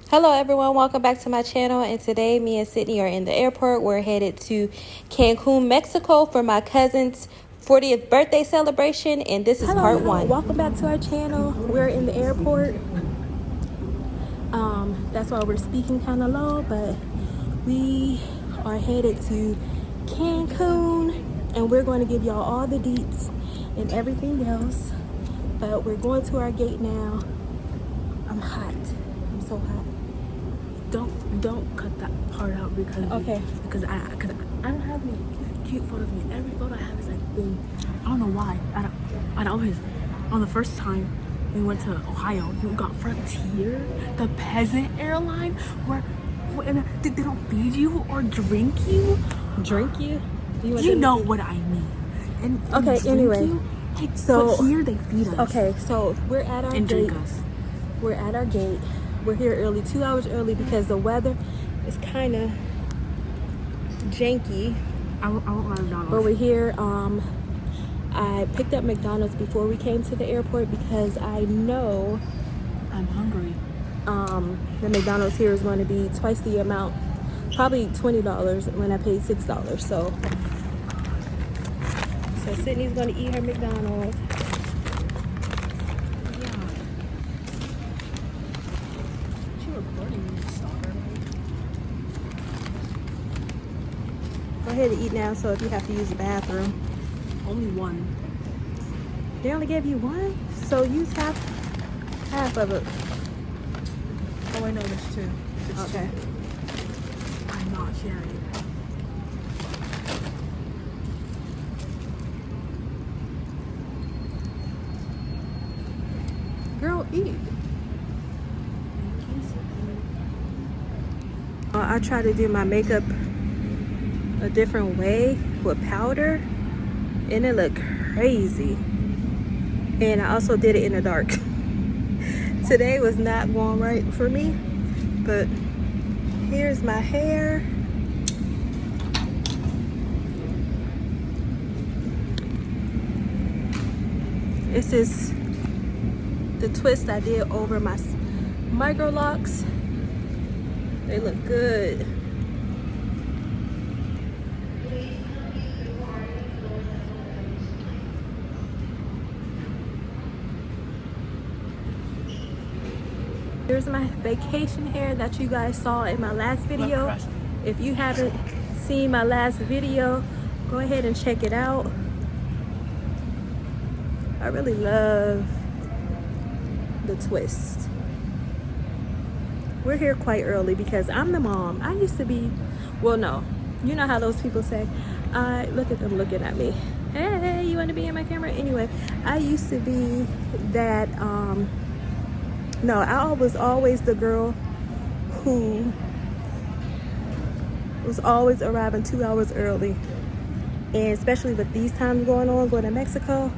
Hello everyone, welcome back to my channel, and today me and Sydney are in the airport. We're headed to Cancun, Mexico for my cousin's 40th birthday celebration, and this is part one. Welcome back to our channel. We're in the airport. That's why we're speaking kind of low, but we are headed to Cancun and we're going to give y'all all the deets and everything else. But we're going to our gate now. I'm hot. I'm so hot. Don't cut that part out because I don't have any cute photos of me. Every photo I have is like being, I don't know why. I'd always, on the first time we went to Ohio, you got Frontier, the peasant airline, where they don't feed you or drink you. Drink you? You know what I mean. And okay, anyway. So but here they feed us. Okay, so we're at our and gate. Drink us. We're at our gate. We're here early, 2 hours early, because the weather is kind of janky. I want my McDonald's. But we're here. I picked up McDonald's before we came to the airport because I know I'm hungry. The McDonald's here is going to be twice the amount, probably $20 when I paid $6. So Sydney's going to eat her McDonald's. Go ahead and eat now, so if you have to use the bathroom. Only one. They only gave you one? So use half of it. Oh, I know, there's two. Okay. I'm not sharing. Girl, eat. I try to do my makeup a different way with powder, and it looked crazy. And I also did it in the dark. Today was not going right for me, but here's my hair. This is the twist I did over my micro locks. They look good. Here's my vacation hair that you guys saw in my last video. If you haven't seen my last video, go ahead and check it out. I really love the twist. We're here quite early because I'm the mom. I used to be, well, no. You know how those people say, look at them looking at me. Hey, you want to be in my camera? Anyway, I used to be that, no, I was always the girl who was always arriving 2 hours early. And especially with these times going to Mexico,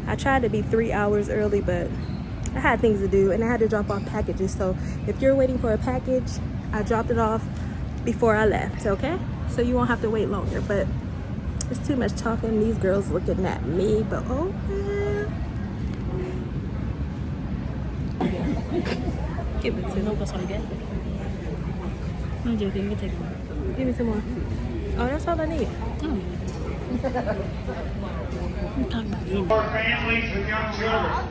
I tried to be 3 hours early, but I had things to do and I had to drop off packages. So if you're waiting for a package, I dropped it off before I left, okay? So you won't have to wait longer, but it's too much talking. These girls looking at me, but oh, Give it to me. That's what I get. I'm joking. You can take one. give me some more. Oh, that's all I need. For families with young children.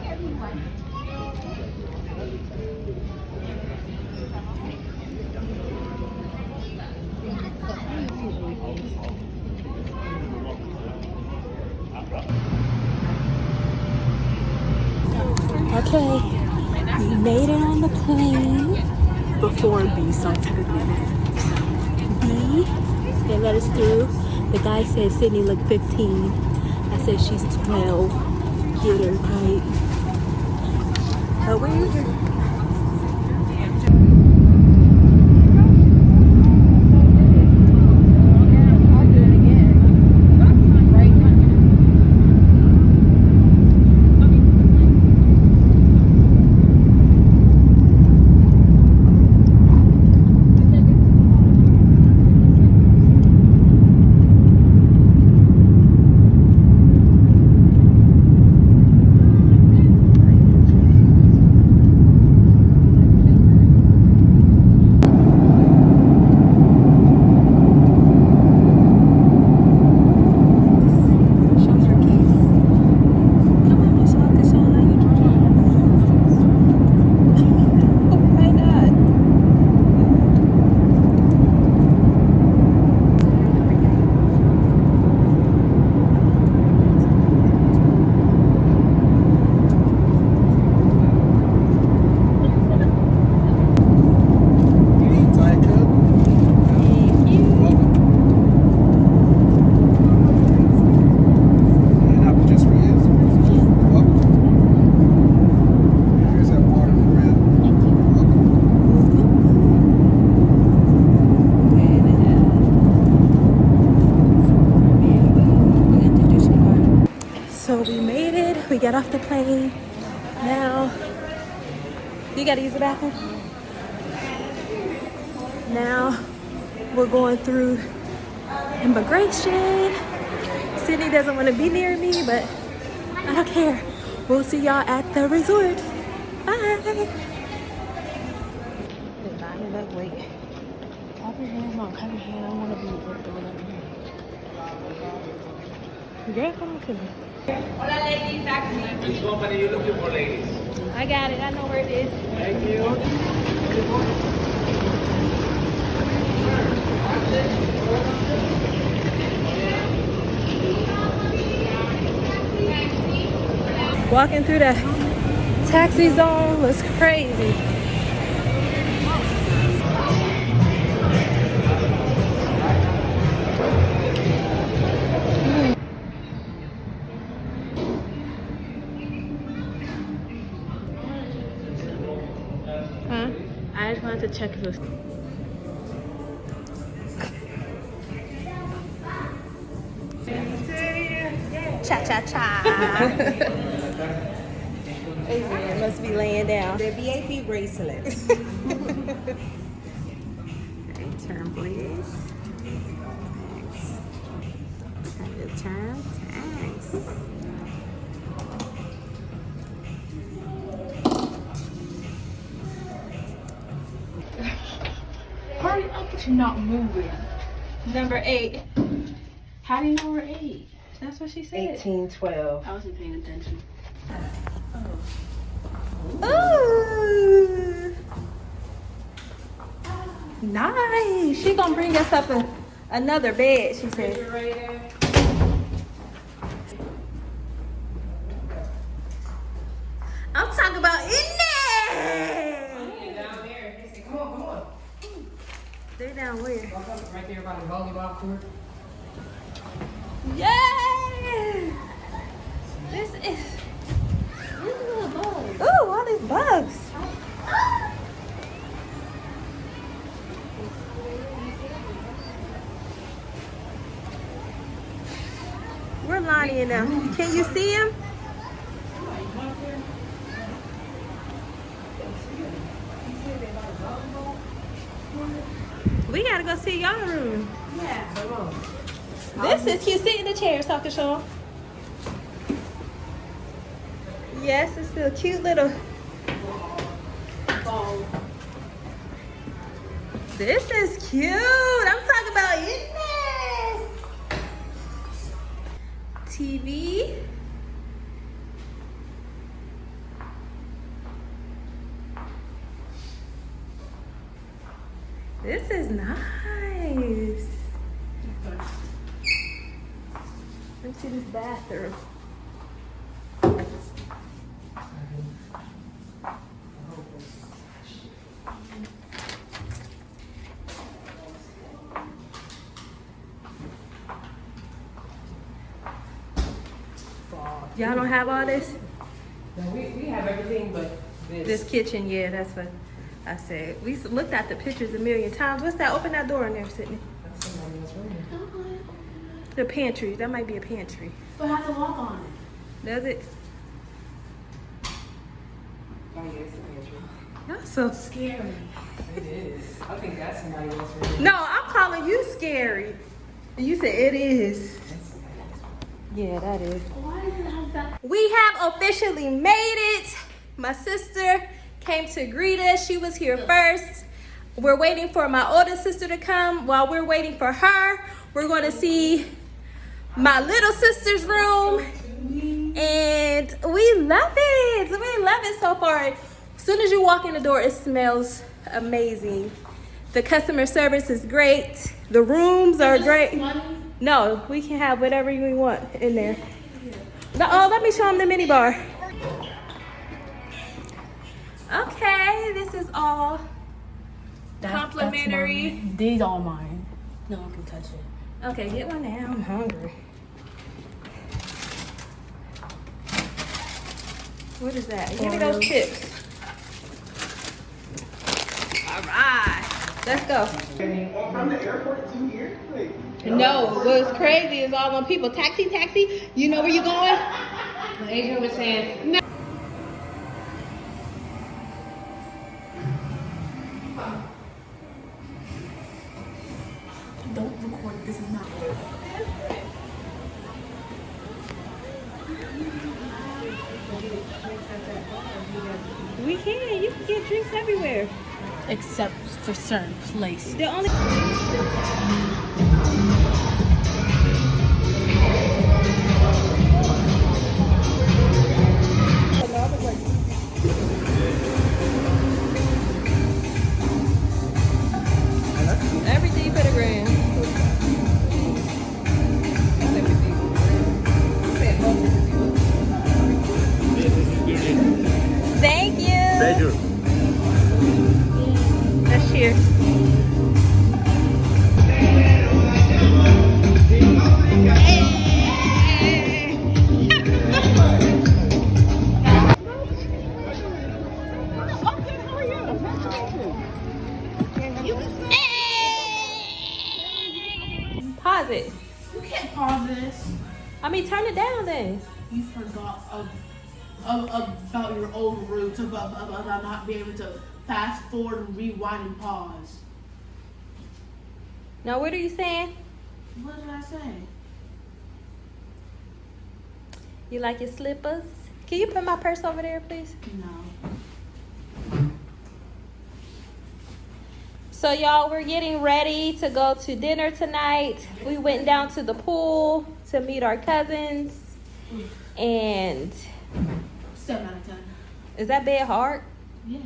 Okay, we made it on the plane. Before B, so technically B, they let us through. The guy said Sydney looked 15. I said she's 12. Get her right. But we're here. You gotta use the bathroom? Now we're going through immigration. Sydney doesn't want to be near me, but I don't care. We'll see y'all at the resort. Bye. Wait. Clap your hand, Mom. Clap your hand. I want to be with the whatever. Girl, come on to me. Hola, ladies. Taxi. Which company are you looking for, ladies? I got it. I know where it is. Thank you. Walking through the taxi zone was crazy. Huh? I just wanted to check if it was. Cha cha cha. Adrian must be laying down. The VIP bracelet. Okay, turn please. Thanks. Turn, thanks. Hurry up, but you're not moving. Number 8. How do you know we're 8? That's what she said. 1812. I wasn't paying attention. Ooh. Nice. She gonna bring us up another bed, she said. I'm talking about in there. Down there. They say, come on. They're down where? Right there by the volleyball court. Yay! This is. Ooh, all these bugs. Where Lonnie and them? Can you see him? We gotta go see y'all room. Yeah, come on. This is cute. Sit in the chair so I can show 'em. Yes, it's still cute little. This is cute. I'm talking about this. TV. This is nice. Let me see this bathroom. Y'all don't have all this? No, we have everything but This kitchen, yeah, that's what I said. We looked at the pictures a million times. What's that? Open that door in there, Sydney. That's somebody else's room. The pantry. That might be a pantry. But I have to walk on it. Does it? Oh, yeah, it's the pantry. That's so Scary. It is. I think that's somebody else's room. No, I'm calling you scary. You said it is. That's somebody else's room. Yeah, that is. Why did it have that? We have officially made it. My sister came to greet us. She was here first. We're waiting for my oldest sister to come. While we're waiting for her, we're going to see my little sister's room. And we love it. We love it so far. As soon as you walk in the door, it smells amazing. The customer service is great. The rooms are great. No, we can have whatever we want in there. Oh, let me show them the mini bar. Okay, this is all complimentary. That's these are mine. No one can touch it. Okay, get one now. I'm hungry. What is that? Give me those chips. All right, let's go. From the airport to here? No, what's crazy is all them people. Taxi, taxi. You know where you going? Adrian was saying, no. except for certain places. The only everything for the grand. Thank you. Pleasure. Let's cheers. Pause it. You can't pause this. I mean, turn it down then. You forgot about your old roots, about not being able to fast forward and rewind and pause. Now, what are you saying? What did I say? You like your slippers? Can you put my purse over there, please? No. So, y'all, we're getting ready to go to dinner tonight. We went down to the pool to meet our cousins. And 7 out of 10. is that bed hard? Yeah,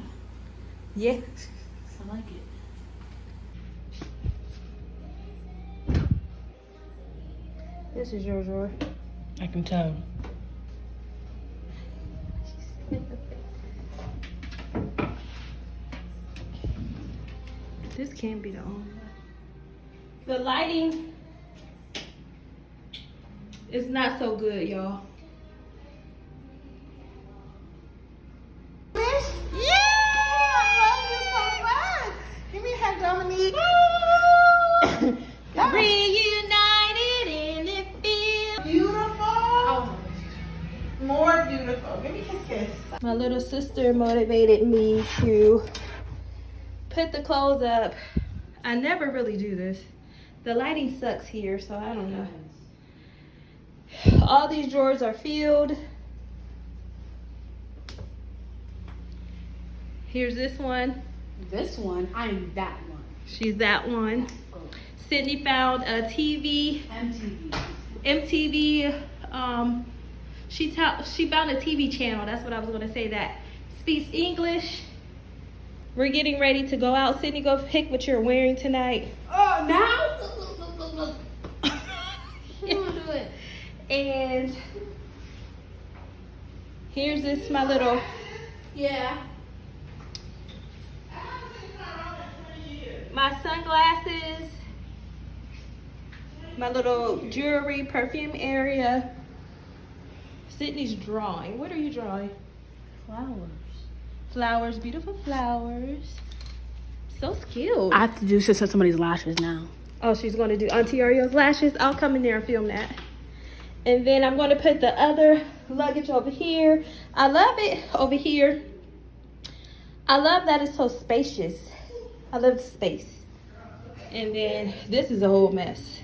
Yeah. I like it. This is yours, Roy. I can tell. This can't be the only one. The lighting is not so good, y'all. Reunited and it feels Beautiful. More beautiful. Give me a kiss. My little sister motivated me to put the clothes up. I never really do this. The lighting sucks here, so I don't know. All these drawers are filled. Here's this one. This one, I am that one. She's that one. Sydney found a TV. MTV. She found a TV channel. That's what I was gonna say. That speaks English. We're getting ready to go out. Sydney, go pick what you're wearing tonight. Oh, now? You want to do it? And here's this, my little. Yeah. My sunglasses. My little jewelry, perfume area. Sydney's drawing. What are you drawing? Flowers. Flowers, beautiful flowers. So skilled. I have to do somebody's lashes now. Oh, she's going to do Auntie Ario's lashes. I'll come in there and film that. And then I'm going to put the other luggage over here. I love it over here. I love that it's so spacious. I love the space. And then this is a whole mess.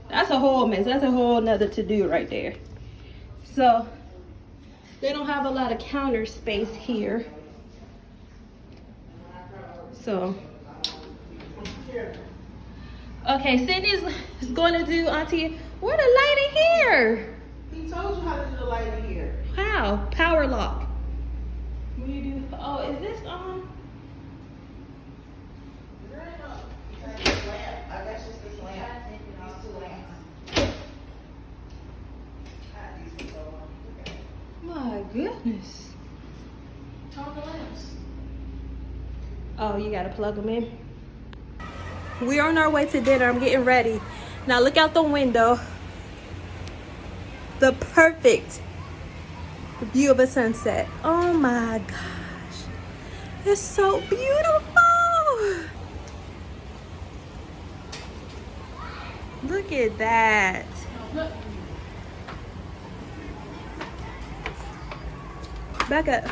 That's a whole mess. That's a whole nother to-do right there. So they don't have a lot of counter space here. So, okay, Sydney's going to do Auntie. Where the light in here? He told you how to do the light in here. How? Power lock. What do you do? Oh, is this on? I got just this lamp. These 2 lamps. My goodness. Turn on the lamps. Oh, you gotta plug them in. We're on our way to dinner. I'm getting ready. Now look out the window. The perfect view of a sunset. Oh my gosh. It's so beautiful. Look at that. Back up.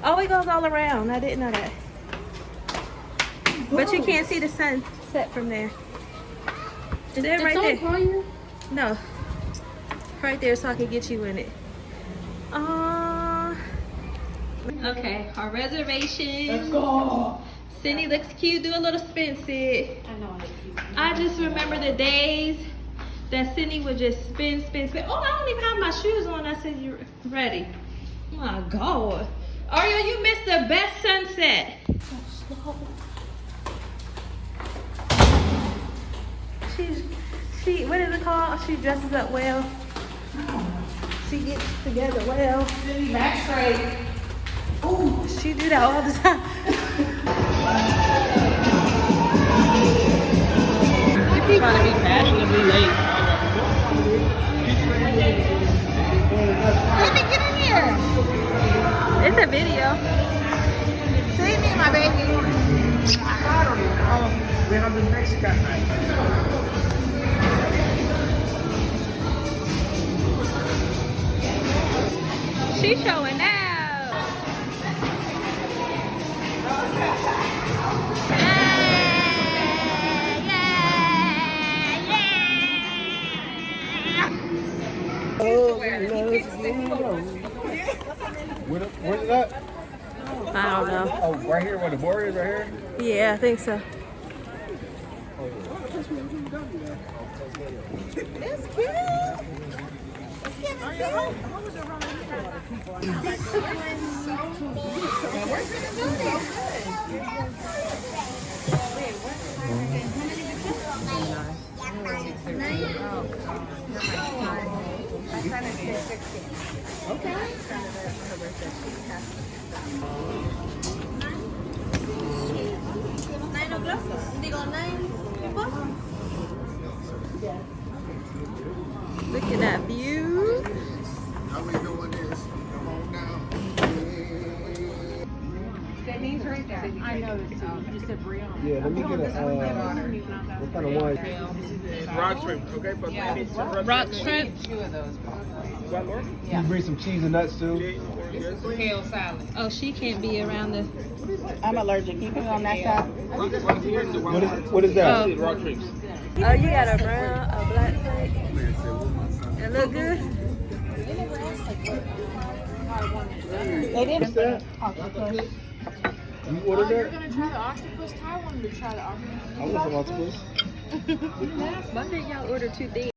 Oh, it goes all around. I didn't know that. But you can't see the sunset from there. Is it right there? No. Right there so I can get you in it. Okay, our reservation. Let's go. Sydney looks cute. Do a little spin, Sid. I just remember the days that Sydney would just spin, spin, spin. Oh, I don't even have my shoes on. I said, you're ready. Oh my God. Ariel, you missed the best sunset. She, what is it called? She dresses up well. She gets together well. Back straight. Ooh, she do that all the time. Trying to be fashionably late. Sydney, get in here. It's a video. Sydney, my baby. We have the Mexican night. She's showing out. Where's it at? I don't know. Oh, right here where the board is, right here? Yeah, I think so. It's cute. It's giving cute. Look at that view. Sydney's right there. I noticed. You said Brianna. Yeah, let me get a, what kind of wine? Rock shrimp, okay? But Rock shrimp. Two of those. Can you bring some cheese and nuts too? Kale salad. Oh, she can't be around the. I'm allergic. Can you put it on that side? What is that? Oh, you got a brown, a black plate. It look good. They didn't. What's that? You ordered that? Gonna try the octopus? Ty wanted to try the octopus. I want some octopus. Why did y'all order 2 things?